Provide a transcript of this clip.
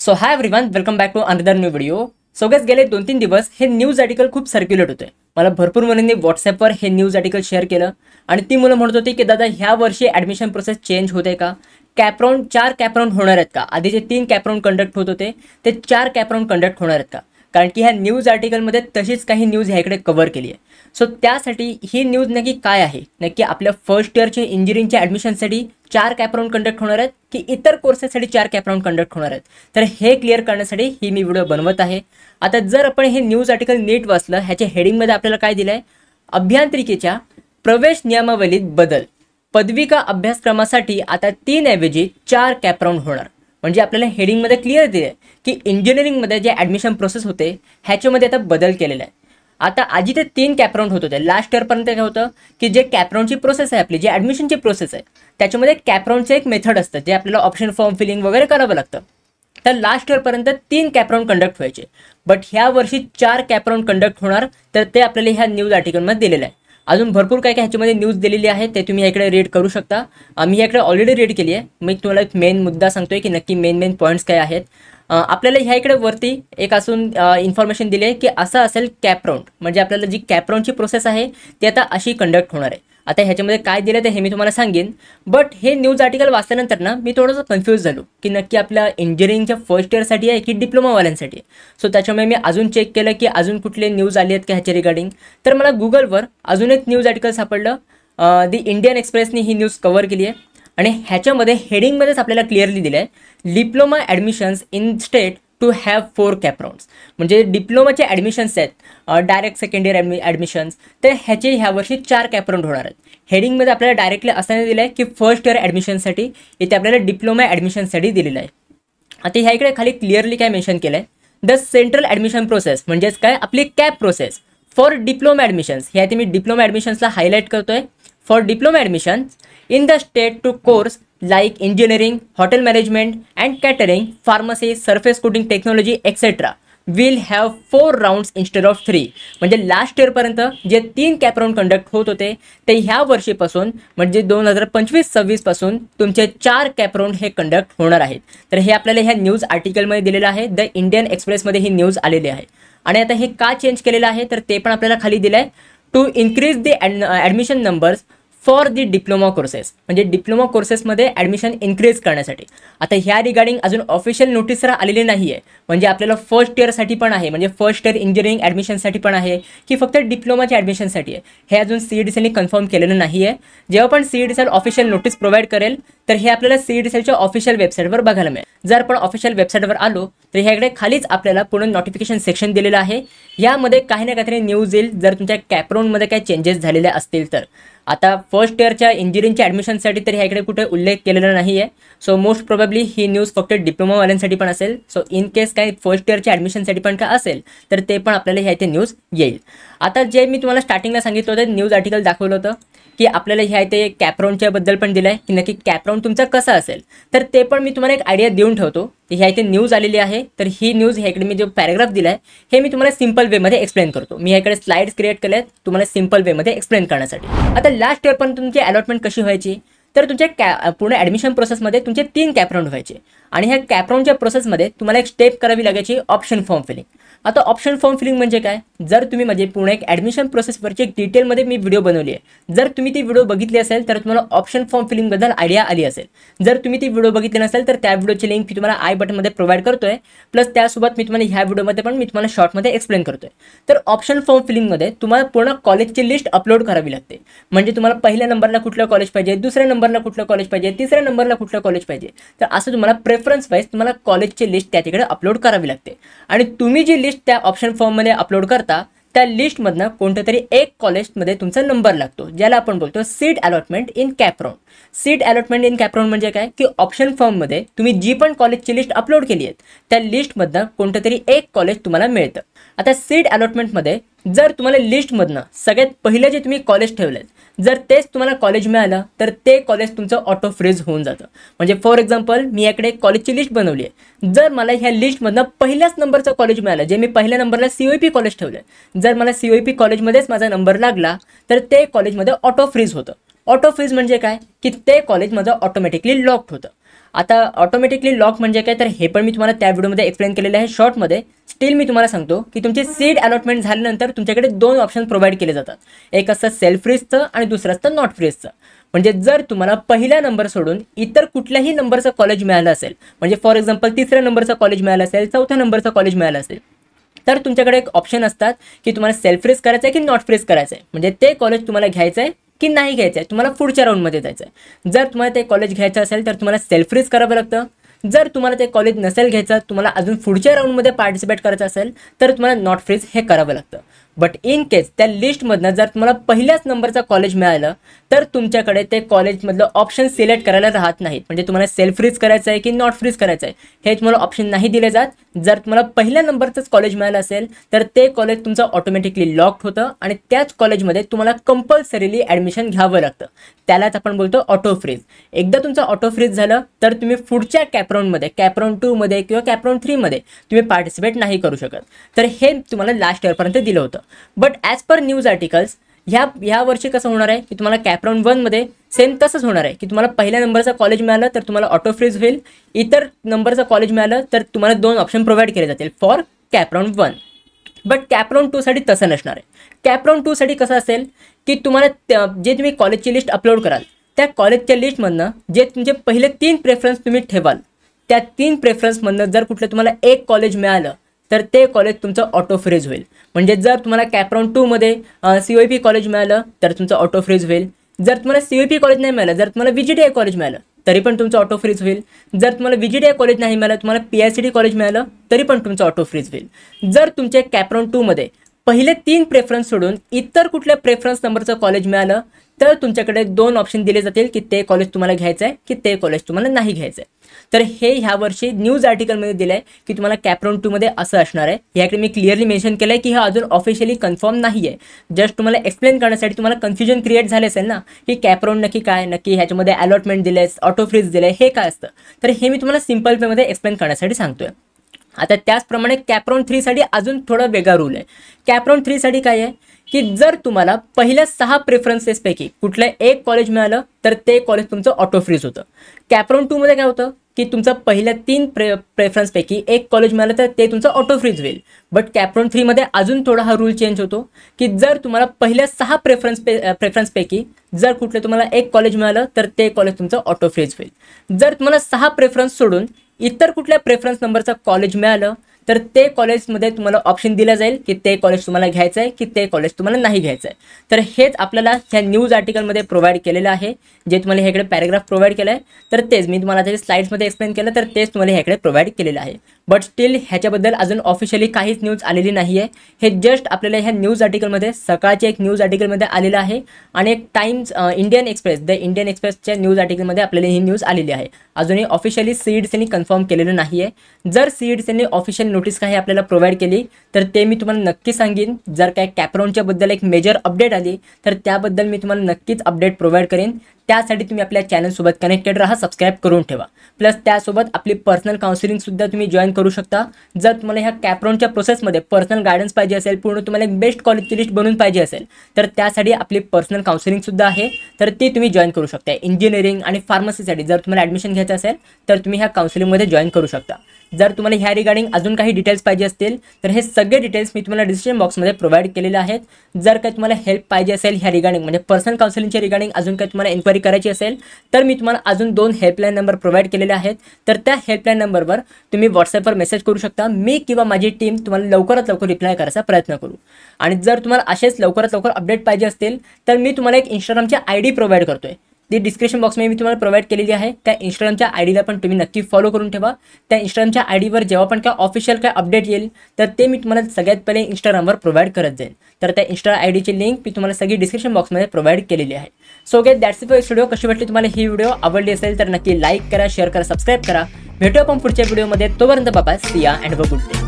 So hi everyone, welcome back to another new video. So guys गेले 2-3 दिवस हे news article खूप circulate होते. मला भरपूर मुलांनी व्हॉट्सॲपवर हे न्यूज आर्टिकल शेअर केलं आणि ती मुलं म्हणत होती की दादा ह्या वर्षी ॲडमिशन प्रोसेस चेंज होते का, कॅपराउंड 4 कॅपराउंड होणार आहेत का, आधीचे 3 कॅपराउंड कंडक्ट होत होते ते 4 कॅपराउंड कंडक्ट होणार आहेत का. कारण की ह्या न्यूज आर्टिकलमध्ये तशीच काही न्यूज ह्याकडे कव्हर केली आहे. सो त्यासाठी ही न्यूज नक्की काय आहे, नक्की आपल्या फर्स्ट इयरचे इंजिनिअरिंगच्या ॲडमिशनसाठी 4 कॅपराउंड कंडक्ट होणार आहेत की इतर कोर्सेससाठी 4 कॅपराउंड कंडक्ट होणार आहेत, तर हे क्लिअर करण्यासाठी ही मी व्हिडिओ बनवत आहे. आता जर आपण हे न्यूज आर्टिकल नीट वाचलं, ह्याच्या हेडिंगमध्ये आपल्याला काय दिलं आहे, अभियांत्रिकीच्या प्रवेश नियमावलीत बदल, पदविका अभ्यासक्रमासाठी आता 3 ऐवजी 4 कॅपराउंड होणार. म्हणजे आपल्याला हेडिंगमध्ये क्लिअर दिलं आहे की इंजिनिअरिंगमध्ये जे ॲडमिशन प्रोसेस होते ह्याच्यामध्ये आता बदल केलेला आहे. आता आधी ते 3 कॅपराउंड होत होते. लास्ट इयरपर्यंत काय होतं की जे कॅपराउंडची प्रोसेस आहे आपली, जे ॲडमिशनची प्रोसेस आहे त्याच्यामध्ये कॅपराउंडचं एक मेथड असतं जे आपल्याला ऑप्शन फॉर्म फिलिंग वगैरे करावं लागतं. तर लास्ट इयरपर्यंत 3 कॅपराउंड कंडक्ट व्हायचे, बट ह्या वर्षी 4 कॅपराउंड कंडक्ट होणार. तर ते आपल्याला ह्या न्यूज आर्टिकलमध्ये दिलेलं आहे. अजून भरपूर काय काय ह्याच्यामध्ये न्यूज दिलेली आहे, ते तुम्ही याकडे रीड करू शकता. मी याकडे ऑलरेडी रीड केली आहे. मी तुम्हाला एक मेन मुद्दा सांगतोय की नक्की मेन पॉईंट्स काय आहेत. आपल्याला ह्या इकडे वरती एक असून इन्फॉर्मेशन दिली आहे की असं असेल कॅपराउंड, म्हणजे आपल्याला जी कॅपराउंडची प्रोसेस आहे ती आता अशी कंडक्ट होणार आहे. आता ह्याच्यामध्ये काय दिलं ते हे मी तुम्हाला सांगेन, बट हे न्यूज आर्टिकल वाचल्यानंतर ना मी थोडंसं कन्फ्यूज झालो की नक्की आपल्या इंजिनिअरिंगच्या फर्स्ट इयरसाठी आहे की डिप्लोमावाल्यांसाठी आहे. सो त्याच्यामुळे मी अजून चेक केलं की अजून कुठले न्यूज आले आहेत का ह्याच्या रिगार्डिंग. तर मला गुगलवर अजून एक न्यूज आर्टिकल सापडलं. दी इंडियन एक्सप्रेसनी ही न्यूज कव्हर केली आहे आणि ॲडमिशनमध्येच हेडिंगमध्येच आपल्याला क्लिअरली दिलं आहे, diploma admissions in state to have 4 CAP rounds. म्हणजे डिप्लोमाचे ॲडमिशन्स आहेत, डायरेक्ट सेकंड इयर ॲडमिशन्स, तर ह्याचे ह्या वर्षी 4 कॅपराउंड होणार आहेत. हेडिंगमध्ये आपल्याला डायरेक्टली असं दिलं आहे की फर्स्ट इयर ॲडमिशनसाठी, इथे आपल्याला डिप्लोमा ॲडमिशनसाठी दिलेलं आहे. आता ह्या इकडे खाली क्लिअरली काय मेन्शन केलं आहे, द सेंट्रल ॲडमिशन प्रोसेस म्हणजेच काय आपली cap process for diploma admissions. ह्या इथे मी डिप्लोमा ॲडमिशन्सला हायलाईट करतोय. For diploma admissions in the state to course like engineering, hotel management and catering, pharmacy, surface coating technology etc. will have 4 rounds instead of 3. म्हणजे last इयरपर्यंत जे 3 CAP round conduct होत होते ते ह्या वर्षीपासून म्हणजे 2025-26 पासून तुमचे 4 कॅपराउंड हे कंडक्ट होणार आहेत. तर हे आपल्याला ह्या न्यूज आर्टिकलमध्ये दिलेलं आहे. द इंडियन एक्सप्रेसमध्ये ही न्यूज आलेली आहे. आणि आता हे का चेंज केलेलं आहे तर ते पण आपल्याला खाली दिलं आहे, to increase the admission numbers for the diploma courses. म्हणजे डिप्लोमा कोर्सेसमध्ये ॲडमिशन इन्क्रीज करण्यासाठी. आता ह्या रिगार्डिंग अजून ऑफिशियल नोटीस तर आलेली नाही आहे. म्हणजे आपल्याला फर्स्ट इयरसाठी पण आहे, म्हणजे फर्स्ट इयर इंजिनिअरिंग ॲडमिशनसाठी पण आहे की फक्त डिप्लोमाच्या ॲडमिशनसाठी आहे, हे अजून CET कन्फर्म केलेलं नाही आहे. जेव्हा पण CET ऑफिशियल नोटीस प्रोव्हाइड करेल तर हे आपल्याला CET ऑफिशियल वेबसाईटवर बघायला मिळेल. जर आपण ऑफिशियल वेबसाईटवर आलो तर ह्याकडे खालीच आपल्याला पूर्ण नोटिफिकेशन सेक्शन दिलेलं आहे. यामध्ये काही ना काहीतरी न्यूज येईल जर तुमच्या कॅपराउंडमध्ये काही चेंजेस झालेले असतील तर. आता फर्स्ट इयरच्या इंजिनिअरिंगच्या ॲडमिशनसाठी तर ह्याकडे कुठे उल्लेख केलेला नाही आहे. सो मोस्ट प्रोबेबली ही न्यूज फक्त डिप्लोमावाल्यांसाठी पण असेल. सो इन केस काही फर्स्ट इयरच्या ॲडमिशनसाठी पण काय असेल तर ते पण आपल्याला ह्या इथे न्यूज येईल. आता जे मी तुम्हाला स्टार्टिंगला सांगितलं होतं, न्यूज आर्टिकल दाखवलं होतं की आपल्याला ह्या इथे कॅपराउंडच्या बद्दल पण दिलं आहे की नक्की कॅपराउंड तुमचा कसा असेल, तर ते पण मी तुम्हाला एक आयडिया देऊन ठेवतो. ह्या इथे न्यूज आलेली आहे. तर ही न्यूज ह्याकडे मी जो पॅराग्राफ दिला आहे हे मी तुम्हाला सिंपल वेमध्ये एक्सप्लेन करतो. मी ह्याकडे स्लाइड्स क्रिएट केले आहेत तुम्हाला सिंपल वेमध्ये एक्सप्लेन करण्यासाठी. आता लास्ट इयर पण तुमची अलॉटमेंट कशी व्हायची तर तुमच्या पूर्ण ॲडमिशन प्रोसेसमध्ये तुमचे 3 कॅपराउंड व्हायचे आणि ह्या कॅपराउंडच्या प्रोसेसमध्ये तुम्हाला एक स्टेप करावी लागायची, ऑप्शन फॉर्म फिलिंग. आता ऑप्शन फॉर्म फिलिंग म्हणजे काय, जर तुम्ही म्हणजे पूर्ण एक ॲडमिशन प्रोसेसवरची एक डिटेलमध्ये मी व्हिडिओ बनवली आहे. जर तुम्ही ती व्हिडिओ बघितली असेल तर तुम्हाला ऑप्शन फॉर्म फिलिंगबद्दल आयडिया आली असेल. जर तुम्ही ती व्हिडिओ बघितली नसेल तर त्या व्हिडिओची लिंक मी तुम्हाला आय बटनमध्ये प्रोव्हाइड करतोय. प्लस त्यासोबत मी तुम्हाला ह्या व्हिडिओमध्ये पण मी तुम्हाला शॉर्टमध्ये एक्सप्लेन करतोय. तर ऑप्शन फॉर्म फिलिंगमध्ये तुम्हाला पूर्ण कॉलेजची लिस्ट अपलोड करावी लागते. म्हणजे तुम्हाला पहिल्या नंबरला कुठलं कॉलेज पाहिजे, दुसऱ्या नंबरला कुठलं कॉलेज पाहिजे, तिसऱ्या नंबरला कुठलं कॉलेज पाहिजे, तर असं तुम्हाला प्रेफरन्स वाईज तुम्हाला कॉलेजची लिस्ट त्या तिकडे अपलोड करावी लागते. आणि तुम्ही जी लिस्ट त्या ऑप्शन फॉर्ममध्ये अपलोड करता त्या लिस्टमधनं कोणत्या तरी एक कॉलेजमध्ये तुमचा नंबर लागतो, ज्याला आपण बोलतो seat allotment in CAP round. Seat allotment in CAP round म्हणजे काय की ऑप्शन फॉर्ममध्ये तुम्ही जी पण कॉलेजची लिस्ट अपलोड केली आहे त्या लिस्टमधनं कोणतं तरी एक कॉलेज तुम्हाला मिळतं. आता सीट अलॉटमेंटमध्ये जर तुम्हाला लिस्टमधनं सगळ्यात पहिलं जे तुम्ही कॉलेज ठेवलेत जर तेच तुम्हाला कॉलेज मिळालं तर ते कॉलेज तुमचं ऑटो फ्रीज होऊन जातं. म्हणजे फॉर एक्झाम्पल मी याकडे एक कॉलेजची लिस्ट बनवली आहे. जर मला ह्या लिस्टमधनं पहिल्याच नंबरचं कॉलेज मिळालं, जे मी पहिल्या नंबरला COEP कॉलेज ठेवलं आहे, जर मला COEP कॉलेजमध्येच माझा नंबर लागला तर ते कॉलेजमध्ये ऑटो फ्रीज होतं. ऑटो फ्रीज म्हणजे काय की ते कॉलेज माझं ऑटोमॅटिकली लॉक्ड होतं. आता ऑटोमॅटिकली लॉक म्हणजे काय, तर हे पण मी तुम्हाला त्या व्हिडिओमध्ये एक्सप्लेन केलेलं आहे शॉर्टमध्ये. स्टील मी तुम्हाला सांगतो की तुमचे सीड अलॉटमेंट झाल्यानंतर तुमच्याकडे 2 ऑप्शन प्रोव्हाइड केले जातात. एक असतं सेल्फ फ्रीजचं आणि दुसरं असतं नॉट फ्रीजचं. म्हणजे जर तुम्हाला पहिला नंबर सोडून इतर कुठल्याही नंबरचं कॉलेज मिळालं असेल, म्हणजे फॉर एक्झाम्पल 3ऱ्या नंबरचं कॉलेज मिळालं असेल, 4थ्या नंबरचं कॉलेज मिळालं असेल, तर तुमच्याकडे एक ऑप्शन असतात की तुम्हाला सेल्फ फ्रीज करायचं आहे की नॉट फ्रीज करायचं आहे. म्हणजे ते कॉलेज तुम्हाला घ्यायचं आहे की नाही घ्यायचं आहे, तुम्हाला पुढच्या राऊंडमध्ये जायचं आहे. जर तुम्हाला ते कॉलेज घ्यायचं असेल तर तुम्हाला सेल्फ फ्रीज करावं लागतं. जर तुम्हाला ते कॉलेज नसेल घ्यायचं, तुम्हाला अजून पुढच्या राऊंडमध्ये पार्टिसिपेट करायचं असेल तर तुम्हाला नॉट फ्रीज हे करावं लागतं. बट इन केस त्या लिस्टमधनं जर तुम्हाला पहिल्याच नंबरचं कॉलेज मिळालं तर तुमच्याकडे ते कॉलेजमधलं ऑप्शन सिलेक्ट करायला राहत नाहीत. म्हणजे तुम्हाला सेल्फ फ्रीज करायचं आहे की नॉट फ्रीज करायचं आहे हे तुम्हाला ऑप्शन नाही दिले जात. जर तुम्हाला पहिल्या नंबरचंच कॉलेज मिळालं असेल तर ते कॉलेज तुमचं ऑटोमॅटिकली लॉक्ड होतं आणि त्याच कॉलेजमध्ये तुम्हाला कंपल्सरीली ॲडमिशन घ्यावं लागतं. त्यालाच आपण बोलतो ऑटो फ्रीज. एकदा तुमचं ऑटो फ्रीज झालं तर तुम्ही पुढच्या कॅपराऊंडमध्ये, कॅपराऊंड 2मध्ये किंवा कॅपराऊंड 3मध्ये तुम्ही पार्टिसिपेट नाही करू शकत. तर हे तुम्हाला लास्ट इयरपर्यंत दिलं होतं. But as per news articles ह्या वर्षी कसं होणार आहे की तुम्हाला कॅपराऊंड 1मध्ये सेम तसंच होणार आहे की तुम्हाला पहिल्या नंबरचं कॉलेज मिळालं तर तुम्हाला ऑटो फ्रीज होईल. इतर नंबरचं कॉलेज मिळालं तर तुम्हाला 2 ऑप्शन प्रोव्हाइड केले जातील फॉर कॅपराऊंड 1. बट कॅपराऊंड 2साठी तसं नसणार आहे. कॅपराऊंड 2साठी कसं असेल की तुम्हाला जे तुम्ही कॉलेजची लिस्ट अपलोड कराल त्या कॉलेजच्या लिस्टमधनं जे तुमचे पहिले 3 प्रेफरन्स तुम्ही ठेवाल, त्या 3 प्रेफरन्समधनं जर कुठलं तुम्हाला एक कॉलेज मिळालं तर ते कॉलेज तुमचं ऑटो फ्रीज होईल. म्हणजे जर तुम्हाला कॅपराऊंड 2मध्ये COEP कॉलेज मिळालं तर तुमचं ऑटो फ्रीज होईल. जर तुम्हाला COEP कॉलेज नाही मिळालं, जर तुम्हाला VGTI कॉलेज मिळालं तरी पण तुमचं ऑटो फ्रीज होईल. जर तुम्हाला VGTI कॉलेज नाही मिळालं, तुम्हाला PICT कॉलेज मिळालं तरी पण तुमचं ऑटो फ्रीज होईल. जर तुमचे कॅपराऊंड 2मध्ये पहिले 3 प्रेफरन्स सोडून इतर कुठल्या प्रेफरन्स नंबरचं कॉलेज मिळालं तर तुमच्याकडे 2 ऑप्शन दिले जातील की ते कॉलेज तुम्हाला घ्यायचं आहे की ते कॉलेज तुम्हाला नाही घ्यायचं आहे. तर हे ह्या वर्षी न्यूज आर्टिकलमध्ये दिलं आहे की तुम्हाला कॅपराऊंड 2मध्ये असं असणार आहे. याकडे मी क्लिअरली मेन्शन केलं आहे की हा अजून ऑफिशियली कन्फर्म नाही आहे. जस्ट तुम्हाला एक्सप्लेन करण्यासाठी तुम्हाला कन्फ्युजन क्रिएट झाले असेल ना की कॅपराऊंड नक्की काय, नक्की ह्याच्यामध्ये अलॉटमेंट दिलं आहे, ऑटो फ्रीज दिलं आहे, हे काय असतं. तर हे मी तुम्हाला सिम्पल वेमध्ये एक्सप्लेन करण्यासाठी सांगतोय. आता त्याचप्रमाणे कॅपराऊंड 3साठी अजून थोडा वेगळा रूल आहे. कॅपराऊंड 3साठी काय आहे की जर तुम्हाला पहिल्या 6 प्रेफरन्सेसपैकी कुठलं एक कॉलेज मिळालं तर ते कॉलेज तुमचं ऑटो फ्रीज होतं. कॅपराऊंड 2मध्ये काय होतं की तुमचं पहिल्या 3 प्रेफरन्सपैकी एक कॉलेज मिळालं तर ते तुमचं ऑटो फ्रीज होईल. बट कॅपराऊंड 3मध्ये अजून थोडा हा रूल चेंज होतो की जर तुम्हाला पहिल्या 6 प्रेफरन्सपैकी जर कुठलं तुम्हाला एक कॉलेज मिळालं तर ते कॉलेज तुमचं ऑटो फ्रीज होईल. जर तुम्हाला 6 प्रेफरन्स सोडून इतर कुठल्या प्रेफरन्स नंबरचं कॉलेज मिळालं तर ते कॉलेजमध्ये तुम्हाला ऑप्शन दिला जाईल की ते कॉलेज तुम्हाला घ्यायचं आहे की ते कॉलेज तुम्हाला नाही घ्यायचं आहे. तर हेच आपल्याला ह्या न्यूज आर्टिकलमध्ये प्रोव्हाइड केलेलं आहे. जे तुम्हाला ह्याकडे पॅरेग्राफ प्रोव्हाइड केलं आहे तर तेच मी तुम्हाला त्याच्या स्लाइड्समध्ये एक्सप्लेन केलं तर तेच तुम्हाला ह्याकडे प्रोव्हाइड केलेलं आहे. बट स्टील ह्याच्याबद्दल अजून ऑफिशियली काहीच न्यूज आलेली नाही आहे. हे जस्ट आपल्याला ह्या न्यूज आर्टिकलमध्ये सकाळच्या एक न्यूज आर्टिकलमध्ये आलेलं आहे आणि एक टाइम्स इंडियन एक्सप्रेसच्या न्यूज आर्टिकलमध्ये आपल्याला ही न्यूज आलेली आहे. अजूनही ऑफिशियली सीईडीसीने कन्फर्म केलेलं नाही आहे. जर सीईडीसीने ऑफिशियल नोटीस काही आपल्याला प्रोव्हाइड केली तर ते मी तुम्हाला नक्की सांगेन. जर काय कॅपराऊंडच्या बद्दल एक मेजर अपडेट आली तर त्याबद्दल मी तुम्हाला नक्कीच अपडेट प्रोव्हाइड करेन. त्यासाठी तुम्ही आपल्या चॅनलसोबत कनेक्टेड राहा, सबस्क्राईब करून ठेवा. प्लस त्यासोबत आपली पर्सनल काउन्सिलिंगसुद्धा तुम्ही जॉईन करू शकता. जर तुम्हाला ह्या कॅपराऊंडच्या प्रोसेसमध्ये पर्सनल गायडन्स पाहिजे असेल, पूर्ण तुम्हाला एक बेस्ट कॉलेजची लिस्ट बनवून पाहिजे असेल तर त्यासाठी आपली पर्सनल काउन्सिलिंगसुद्धा आहे, तर ती तुम्ही जॉईन करू शकता. इंजिनिअरिंग आणि फार्मसीसाठी जर तुम्हाला ॲडमिशन घ्यायचं असेल तर तुम्ही ह्या काउन्सिलिंगमध्ये जॉईन करू शकता. जर तुम्हाला ह्या रिगार्डिंग अजून काही डिटेल्स पाहिजे असतील तर हे सगळे डिटेल्स मी तुम्हाला डिस्क्रिप्शन बॉक्समध्ये प्रोव्हाइड केलेले आहेत. जर काही तुम्हाला हेल्प पाहिजे असेल ह्या रिगार्डिंग म्हणजे पर्सनल काउन्सिलिंगच्या रिगार्डिंग अजून काही तुम्हाला एन्क्वायरी करायची असेल तर मी तुम्हाला अजून 2 हेल्पलाईन नंबर प्रोव्हाइड केलेले आहेत. तर त्या हेल्पलाईन नंबरवर तुम्ही व्हॉट्सअपवर मेसेज करू शकता. मी किंवा माझी टीम तुम्हाला लवकरात लवकर रिप्लाय करायचा प्रयत्न करू. आणि जर तुम्हाला असेच लवकरात लवकर अपडेट पाहिजे असतील तर मी तुम्हाला एक इंस्टाग्रामची ID प्रोव्हाइड करतोय. ती डिस्क्रिप्शन बॉक्समध्ये मी तुम्हाला प्रोव्हाइड केलेली आहे. त्या इंस्टाग्रामच्या IDला पण तुम्ही नक्की फॉलो करून ठेवा. त्या इंस्टाग्रामच्या IDवर जेव्हा पण काय ऑफिशियल काय अपडेट येईल तर ते मी तुम्हाला सगळ्यात पहिले इंस्टाग्रामवर प्रोव्हाइड करत जाईल. तर त्या इंस्टा IDची लिंक मी तुम्हाला सगळी डिस्क्रिप्शन बॉक्समध्ये प्रोव्हाइड केलेली आहे. So guys that's it for this video. कशी वाटली तुम्हाला ही व्हिडिओ? आवडली असेल तर नक्की लाईक करा, शेअर करा, सबस्क्राईब करा. भेटू आपण पुढच्या व्हिडिओमध्ये. तोपर्यंत बाय, सी या and have a good day.